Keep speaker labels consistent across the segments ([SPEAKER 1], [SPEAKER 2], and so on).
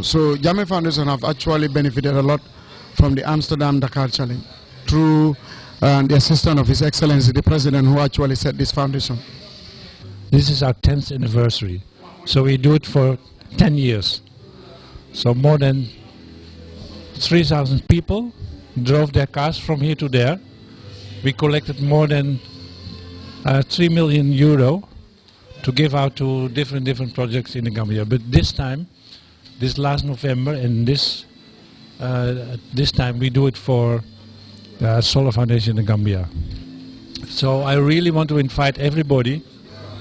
[SPEAKER 1] So Jammeh Foundation have actually benefited a lot from the Amsterdam Dakar Challenge through the assistance of His Excellency the President, who actually set this foundation.
[SPEAKER 2] This is our 10th anniversary, so we do it for 10 years. So more than 3,000 people drove their cars from here to there. We collected more than 3 million euro to give out to different projects in the Gambia. But this time, this last November, and this time we do it for the Solar Foundation in Gambia. So I really want to invite everybody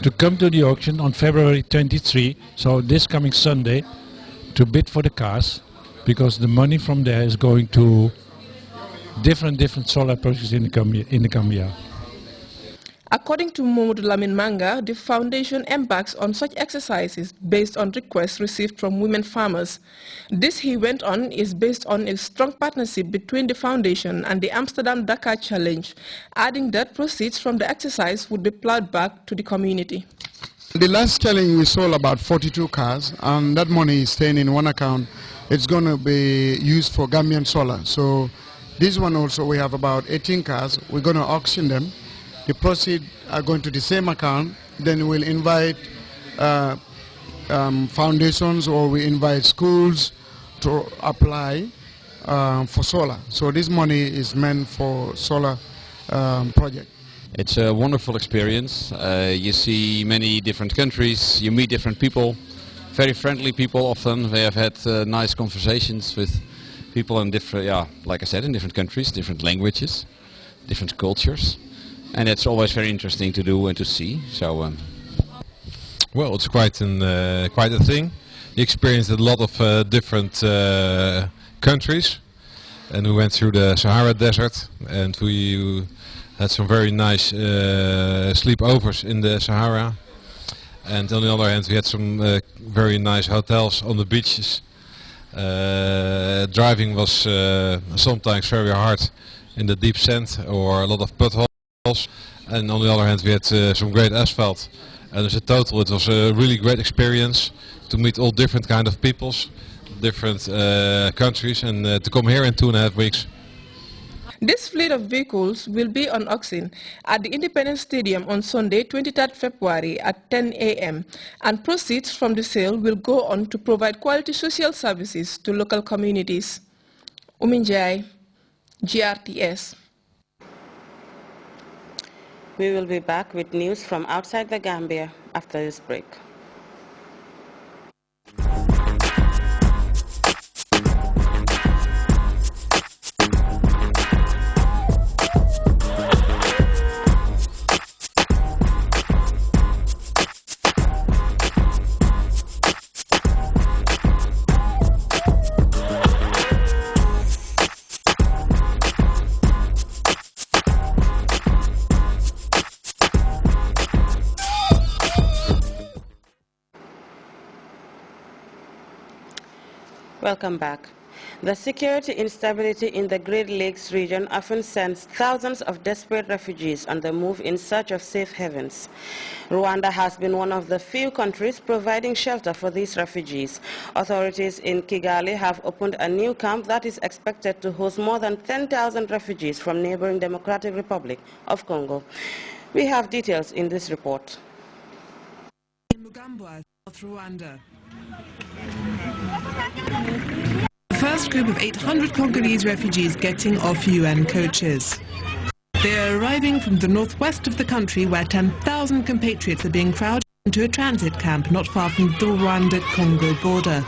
[SPEAKER 2] to come to the auction on February 23, so this coming Sunday, to bid for the cars, because the money from there is going to different solar projects in the Gambia.
[SPEAKER 3] According to Mohamed Lamin Manga, the foundation embarks on such exercises based on requests received from women farmers. This, he went on, is based on a strong partnership between the foundation and the Amsterdam Dakar Challenge, adding that proceeds from the exercise would be plowed back to the community.
[SPEAKER 1] The last challenge we sold about 42 cars, and that money is staying in one account. It's going to be used for Gambian solar. So this one also, we have about 18 cars. We're going to auction them. The proceeds are going to the same account. Then we'll invite foundations, or we invite schools to apply for solar. So this money is meant for solar project.
[SPEAKER 4] It's a wonderful experience. You see many different countries, you meet different people, very friendly people often. We have had nice conversations with people in different, like I said, in different countries, different languages, different cultures. And it's always very interesting to do and to see. So,
[SPEAKER 5] well, it's quite a thing. We experienced a lot of different countries, and we went through the Sahara Desert, and we had some very nice sleepovers in the Sahara. And on the other hand, we had some very nice hotels on the beaches. Driving was sometimes very hard in the deep sand, or a lot of potholes. And on the other hand, we had some great asphalt. And as a total, it was a really great experience to meet all different kind of peoples, different countries, and to come here in 2.5 weeks.
[SPEAKER 3] This fleet of vehicles will be on auction at the Independence Stadium on Sunday, 23rd February at 10 a.m. and proceeds from the sale will go on to provide quality social services to local communities. Uminjai, GRTS.
[SPEAKER 6] We will be back with news from outside the Gambia after this break. Welcome back. The security instability in the Great Lakes region often sends thousands of desperate refugees on the move in search of safe havens. Rwanda has been one of the few countries providing shelter for these refugees. Authorities in Kigali have opened a new camp that is expected to host more than 10,000 refugees from neighboring Democratic Republic of Congo. We have details in this report.
[SPEAKER 7] In Mugambwa, South Rwanda. The first group of 800 Congolese refugees getting off UN coaches. They are arriving from the northwest of the country, where 10,000 compatriots are being crowded into a transit camp not far from the Rwanda-Congo border.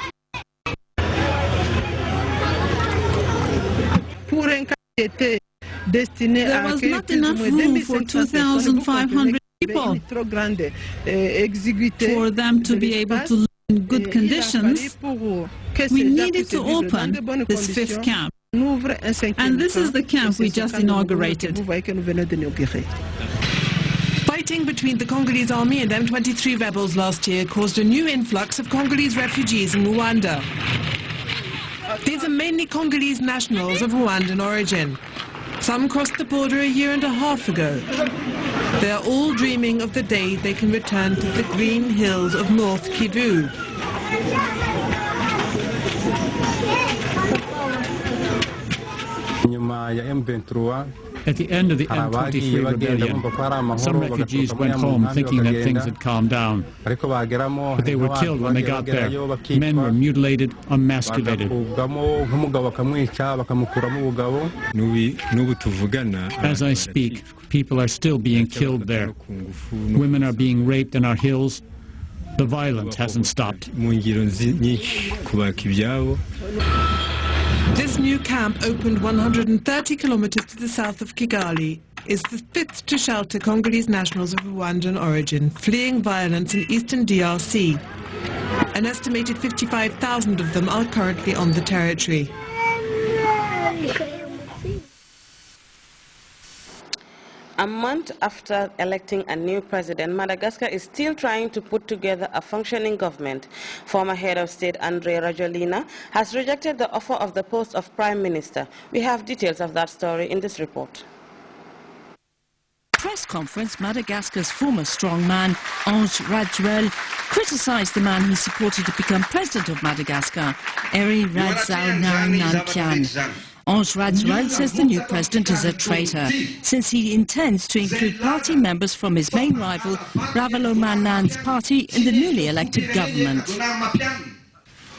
[SPEAKER 8] There was not enough room for 2,500 people for them to be able to live in good conditions. We needed to open this fifth camp, and this is the camp we just inaugurated.
[SPEAKER 7] Fighting between the Congolese army and M23 rebels last year caused a new influx of Congolese refugees in Rwanda. These are mainly Congolese nationals of Rwandan origin. Some crossed the border a year and a half ago. They are all dreaming of the day they can return to the green hills of North Kivu.
[SPEAKER 9] At the end of the M23 rebellion, some refugees went home thinking that things had calmed down. But they were killed when they got there. Men were mutilated, emasculated. As I speak, people are still being killed there. Women are being raped in our hills. The violence hasn't stopped.
[SPEAKER 7] This new camp, opened 130 kilometers to the south of Kigali, is the fifth to shelter Congolese nationals of Rwandan origin fleeing violence in eastern DRC. An estimated 55,000 of them are currently on the territory.
[SPEAKER 6] A month after electing a new president, Madagascar is still trying to put together a functioning government. Former head of state André Rajoelina has rejected the offer of the post of prime minister. We have details of that story in this report.
[SPEAKER 10] Press conference, Madagascar's former strongman, Ange Rajoel, criticised the man he supported to become president of Madagascar, Eri Radzaunarinampian. Ange Rajoel says the new president is a traitor, since he intends to include party members from his main rival, Ravalomanan's party, in the newly elected government.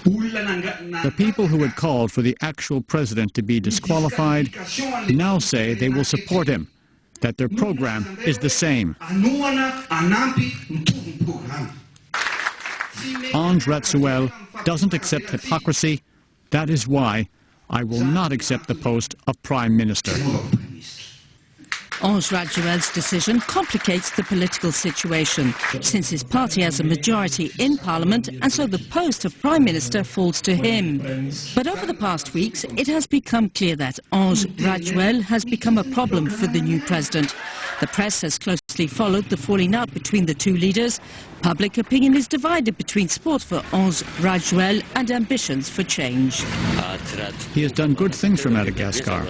[SPEAKER 9] The people who had called for the actual president to be disqualified now say they will support him, that their program is the same. Ange Rajoel doesn't accept hypocrisy. That is why I will not accept the post of Prime Minister.
[SPEAKER 10] Ange Rajoel's decision complicates the political situation, since his party has a majority in Parliament, and so the post of Prime Minister falls to him. But over the past weeks, it has become clear that Ange Rajoel has become a problem for the new president. The press has closely followed the falling out between the two leaders. Public opinion is divided between support for Ange Rajoel and ambitions for change.
[SPEAKER 9] He has done good things for Madagascar.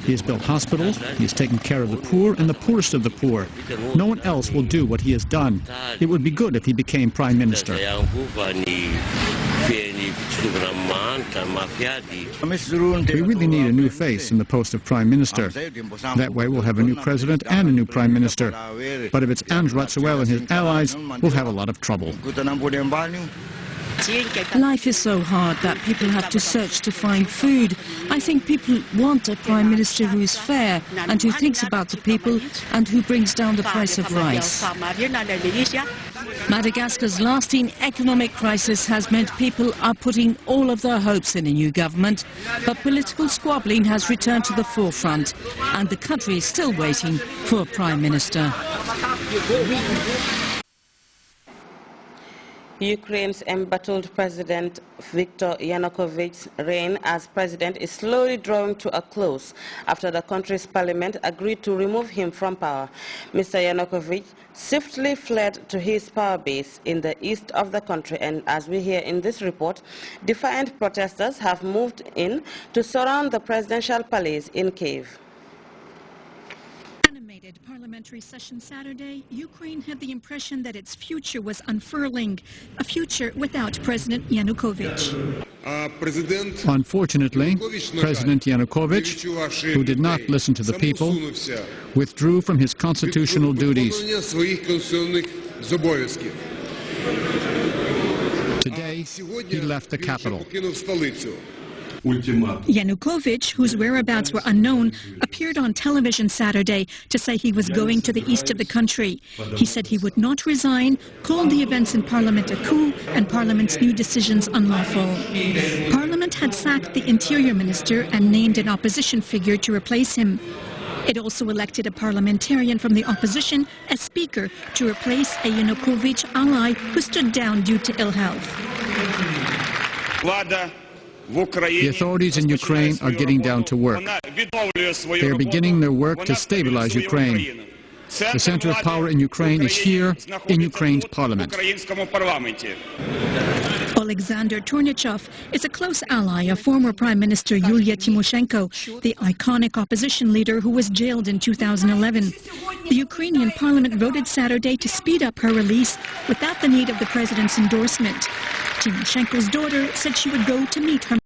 [SPEAKER 9] He has built hospitals, he has taken care of the poor and the poorest of the poor. No one else will do what he has done. It would be good if he became Prime Minister. We really need a new face in the post of Prime Minister. That way we'll have a new president and a new Prime Minister. But if it's Ange Rajoel and his allies, we'll have a lot of trouble.
[SPEAKER 10] Life is so hard that people have to search to find food. I think people want a Prime Minister who is fair and who thinks about the people and who brings down the price of rice. Madagascar's lasting economic crisis has meant people are putting all of their hopes in a new government, but political squabbling has returned to the forefront, and the country is still waiting for a Prime Minister.
[SPEAKER 6] Ukraine's embattled President Viktor Yanukovych's reign as president is slowly drawing to a close after the country's parliament agreed to remove him from power. Mr. Yanukovych swiftly fled to his power base in the east of the country, and as we hear in this report, defiant protesters have moved in to surround the presidential palace in Kyiv.
[SPEAKER 11] Parliamentary session Saturday, Ukraine had the impression that its future was unfurling, a future without President Yanukovych.
[SPEAKER 9] Unfortunately, President Yanukovych, who did not listen to the people, withdrew from his constitutional duties. Today, he left the capital.
[SPEAKER 11] Yanukovych, whose whereabouts were unknown, appeared on television Saturday to say he was going to the east of the country. He said he would not resign, called the events in Parliament a coup, and Parliament's new decisions unlawful. Parliament had sacked the Interior Minister and named an opposition figure to replace him. It also elected a parliamentarian from the opposition as Speaker to replace a Yanukovych ally who stood down due to ill health.
[SPEAKER 9] The authorities in Ukraine are getting down to work. They are beginning their work to stabilize Ukraine. The center of power in Ukraine is here, in Ukraine's parliament.
[SPEAKER 11] Alexander Tornichov is a close ally of former Prime Minister Yulia Tymoshenko, the iconic opposition leader who was jailed in 2011. The Ukrainian parliament voted Saturday to speed up her release without the need of the president's endorsement. Tymoshenko's daughter said she would go to meet her